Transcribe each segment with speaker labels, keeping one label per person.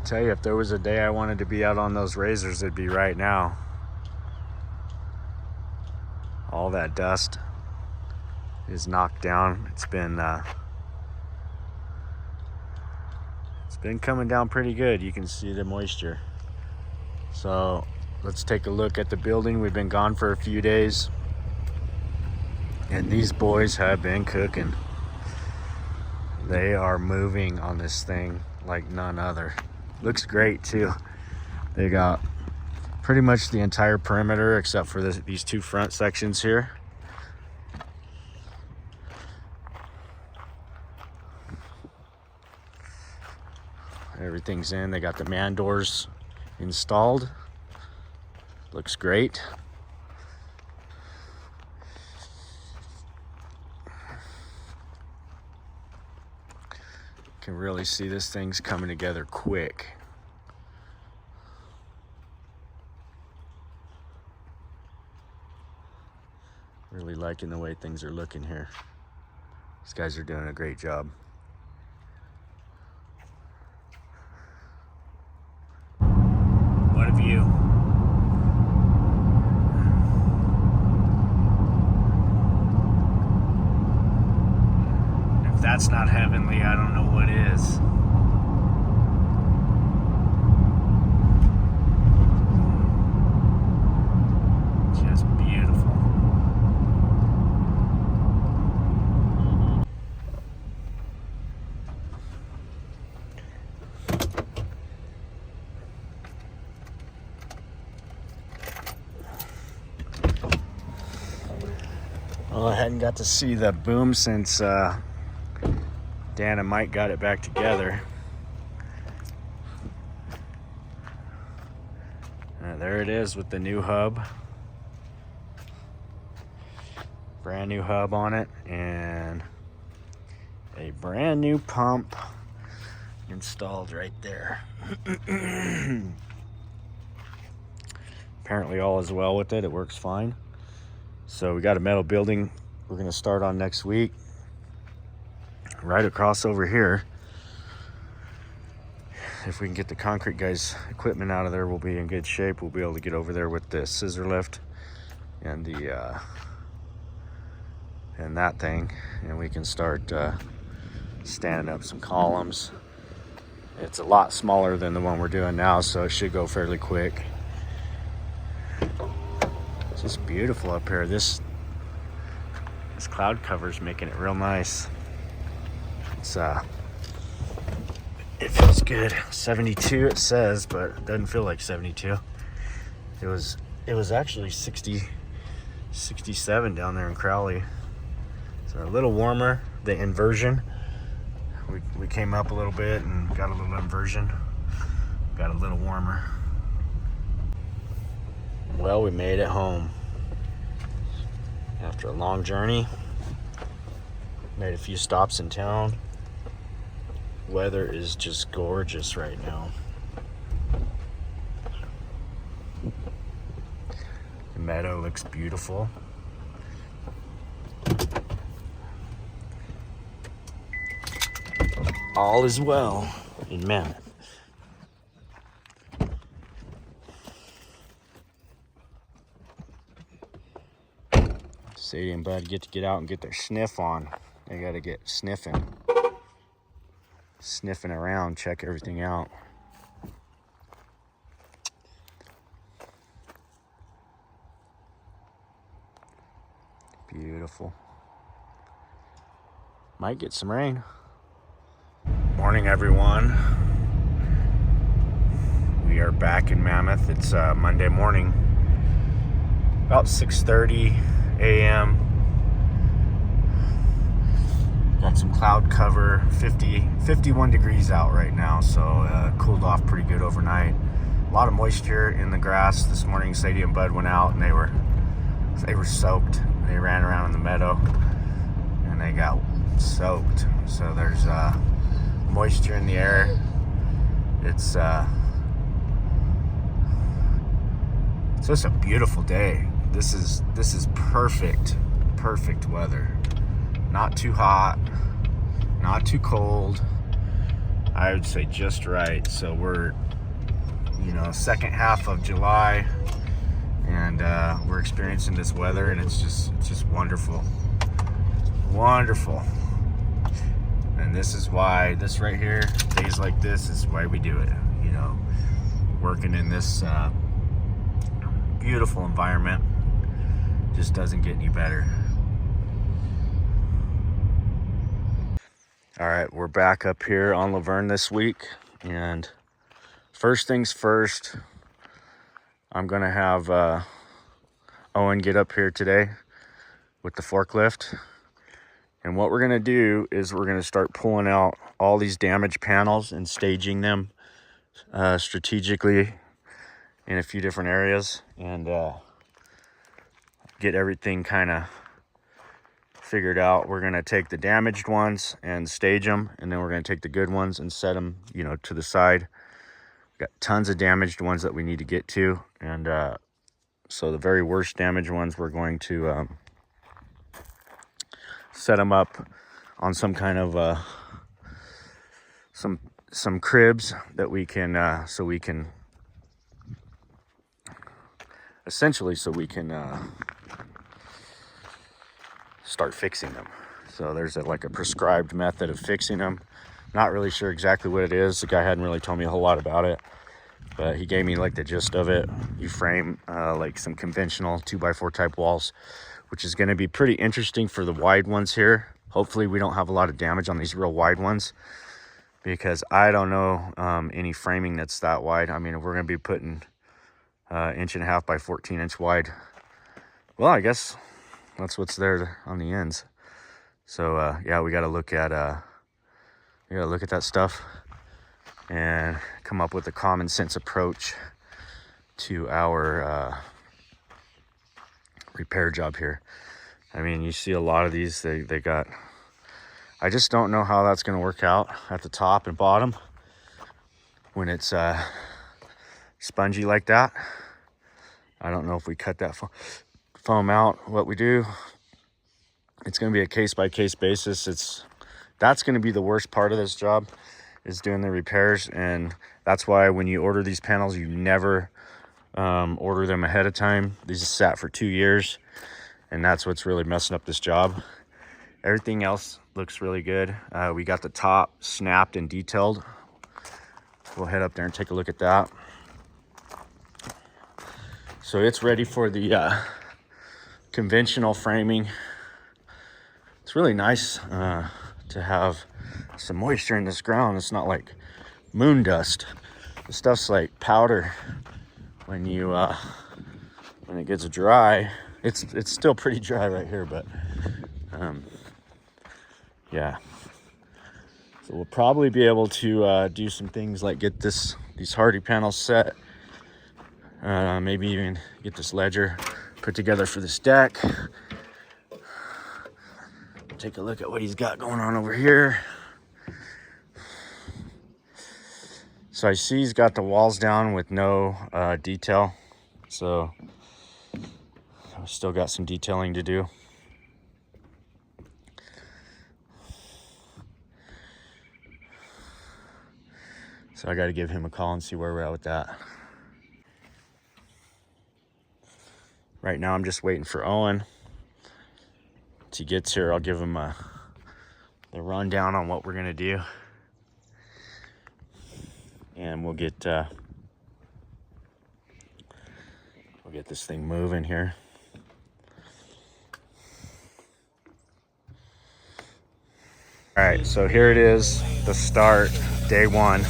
Speaker 1: Tell you, if there was a day I wanted to be out on those razors, it'd be right now. All that dust is knocked down. It's been coming down pretty good. You can see the moisture. So let's take a look at the building. We've been gone for a few days, and these boys have been cooking. They are moving on this thing like none other. Looks great too. They got pretty much the entire perimeter except for these two front sections here. Everything's in. They got the man doors installed. Looks great. Can really see this thing's coming together quick. Really liking the way things are looking here. These guys are doing a great job. What a view. If that's not heavenly, I don't know what is. Just beautiful. Well, I hadn't got to see the boom since Dan and Mike got it back together. There it is with the new hub. Brand new hub on it and a brand new pump installed right there. Apparently all is well with it. It works fine. So we got a metal building we're going to start on next week. Right across over here. If we can get the concrete guys' equipment out of there, we'll be in good shape. We'll be able to get over there with the scissor lift and the and that thing, and we can start standing up some columns. It's a lot smaller than the one we're doing now, so it should go fairly quick. It's just beautiful up here. This cloud cover's making it real nice. It feels good. 72 it says, but it doesn't feel like 72. It was actually 67 down there in Crowley. So a little warmer. The inversion. We came up a little bit and got a little inversion. Got a little warmer. Well, we made it home after a long journey. Made a few stops in town. Weather is just gorgeous right now. The meadow looks beautiful. All is well in Mammoth. Sadie and Bud get to get out and get their sniff on. They gotta get sniffing around, check everything out. Beautiful. Might get some rain. Morning, everyone. We are back in Mammoth. It's Monday morning, about 6:30 a.m. Got some cloud cover, 51 degrees out right now, so cooled off pretty good overnight. A lot of moisture in the grass this morning. Sadie and Bud went out and they were soaked. They ran around in the meadow and they got soaked. So there's moisture in the air. It's just a beautiful day. This is perfect weather. Not too hot, not too cold. I would say just right. So we're, you know, second half of July, and we're experiencing this weather, and it's just wonderful, wonderful. And this is why, this right here, days like this is why we do it. You know, working in this beautiful environment just doesn't get any better. All right, we're back up here on Laverne this week, and first things first, I'm gonna have Owen get up here today with the forklift. And what we're gonna do is we're gonna start pulling out all these damaged panels and staging them strategically in a few different areas, and get everything kind of figured out. We're gonna take the damaged ones and stage them, and then we're gonna take the good ones and set them, you know, to the side. Got tons of damaged ones that we need to get to, and so the very worst damaged ones, we're going to set them up on some kind of some cribs that we can start fixing them. So there's like a prescribed method of fixing them. Not really sure exactly what it is. The guy hadn't really told me a whole lot about it, but he gave me like the gist of it. You frame like some conventional 2x4 type walls, which is going to be pretty interesting for the wide ones here. Hopefully we don't have a lot of damage on these real wide ones, because I don't know any framing that's that wide. I mean, if we're going to be putting 1.5 by 14 inch wide, well, I guess that's what's there on the ends. So yeah, we got to look at that stuff and come up with a common sense approach to our repair job here. I mean, you see a lot of these, they got, I just don't know how that's going to work out at the top and bottom when it's spongy like that. I don't know if we cut that foam out, what we do. It's going to be a case-by-case basis. That's going to be the worst part of this job, is doing the repairs. And that's why when you order these panels, you never order them ahead of time. These sat for 2 years, and that's what's really messing up this job. Everything else looks really good. We got the top snapped and detailed. We'll head up there and take a look at that. So it's ready for the conventional framing. It's really nice to have some moisture in this ground. It's not like moon dust. The stuff's like powder when you when it gets dry. It's still pretty dry right here, but yeah. So we'll probably be able to do some things like get these hardy panels set. Maybe even get this ledger put together for this deck. Take a look at what he's got going on over here. So I see he's got the walls down with no detail. So I've still got some detailing to do. So I got to give him a call and see where we're at with that. Right now I'm just waiting for Owen. Once he gets here, I'll give him the rundown on what we're gonna do, and we'll get this thing moving here. All right, so here it is, the start, day one.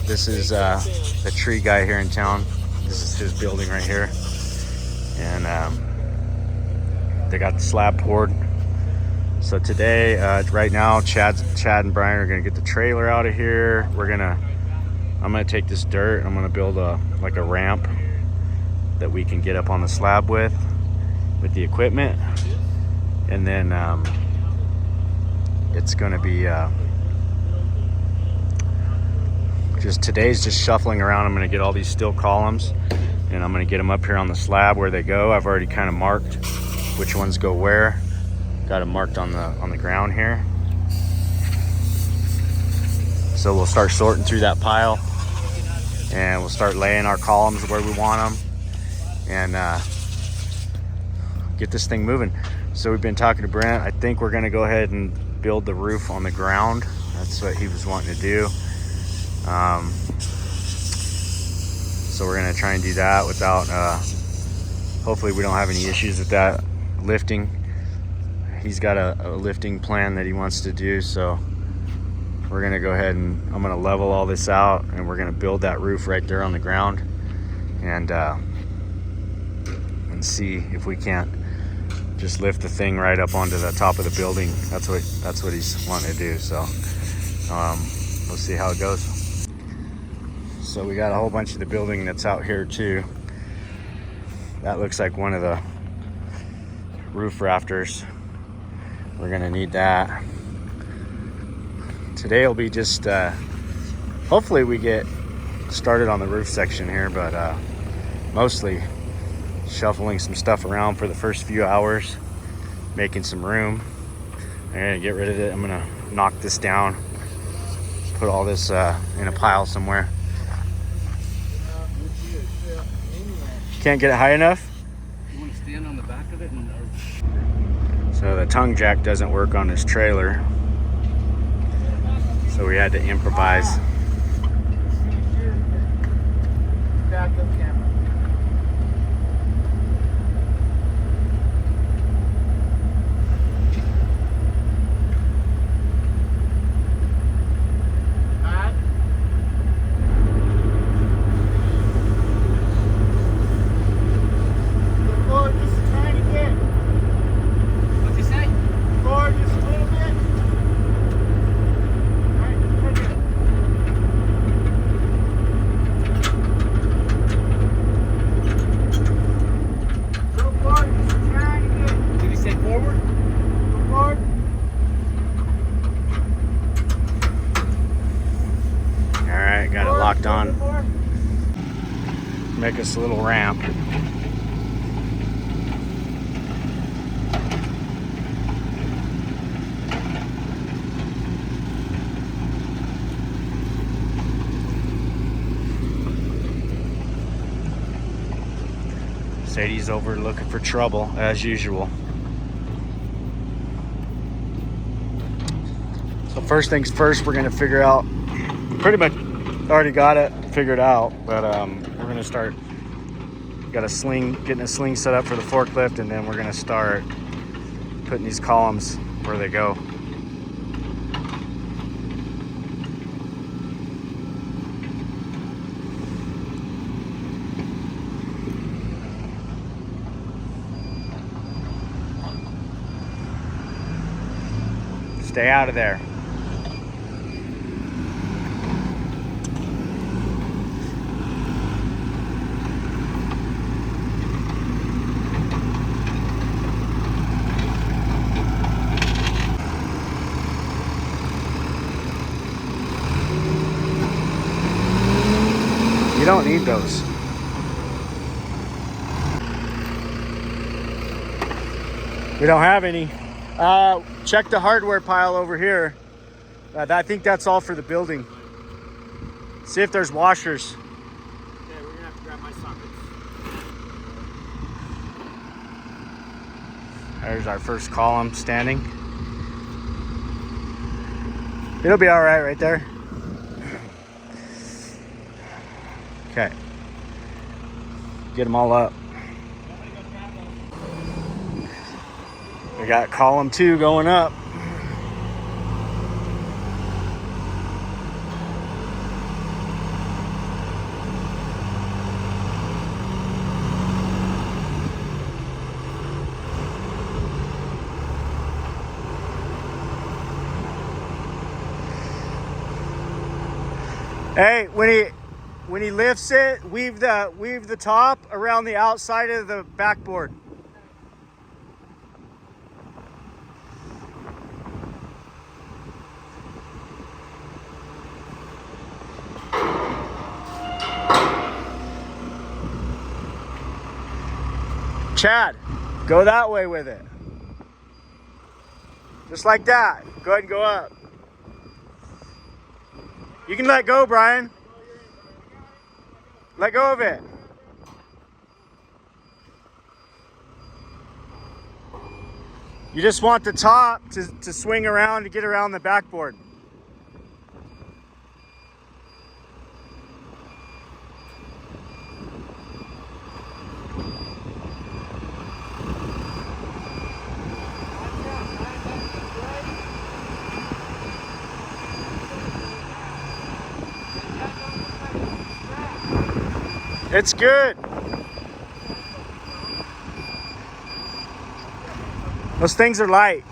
Speaker 1: This is the tree guy here in town. This is his building right here, and they got the slab poured. So today, right now, Chad and Brian are gonna get the trailer out of here. I'm gonna take this dirt. I'm gonna build like a ramp that we can get up on the slab with the equipment, and then it's gonna be today's just shuffling around. I'm gonna get all these steel columns, and I'm gonna get them up here on the slab where they go. I've already kind of marked which ones go where. Got them marked on the ground here. So we'll start sorting through that pile, and we'll start laying our columns where we want them, and get this thing moving. So we've been talking to Brent. I think we're gonna go ahead and build the roof on the ground. That's what he was wanting to do. So we're gonna try and do that without, hopefully we don't have any issues with that lifting. He's got a lifting plan that he wants to do, so we're gonna go ahead and I'm gonna level all this out, and we're gonna build that roof right there on the ground, and see if we can't just lift the thing right up onto the top of the building. That's what he's wanting to do. So we'll see how it goes. So we got a whole bunch of the building that's out here too. That looks like one of the roof rafters. We're gonna need that. Today will be just, hopefully we get started on the roof section here, but mostly shuffling some stuff around for the first few hours, making some room. I'm gonna get rid of it. I'm gonna knock this down, put all this in a pile somewhere. Can't get it high enough?
Speaker 2: You want to stand on the back of it?
Speaker 1: So the tongue jack doesn't work on this trailer, so we had to improvise.
Speaker 2: Backup camera.
Speaker 1: Got it locked on. Make us a little ramp. Sadie's over looking for trouble as usual. So first things first, we're gonna figure out, pretty much already got it figured out, but we're gonna start, getting a sling set up for the forklift, and then we're gonna start putting these columns where they go. Stay out of there. You don't need those. We don't have any. Check the hardware pile over here. I think that's all for the building. See if there's washers.
Speaker 2: Okay, we're gonna have to grab my sockets.
Speaker 1: There's our first column standing. It'll be all right there. Okay. Get them all up. We got column 2 going up. Hey, when he lifts it, weave the top around the outside of the backboard. Chad, go that way with it. Just like that. Go ahead and go up. You can let go, Brian. Let go of it. You just want the top to swing around to get around the backboard. It's good. Those things are light.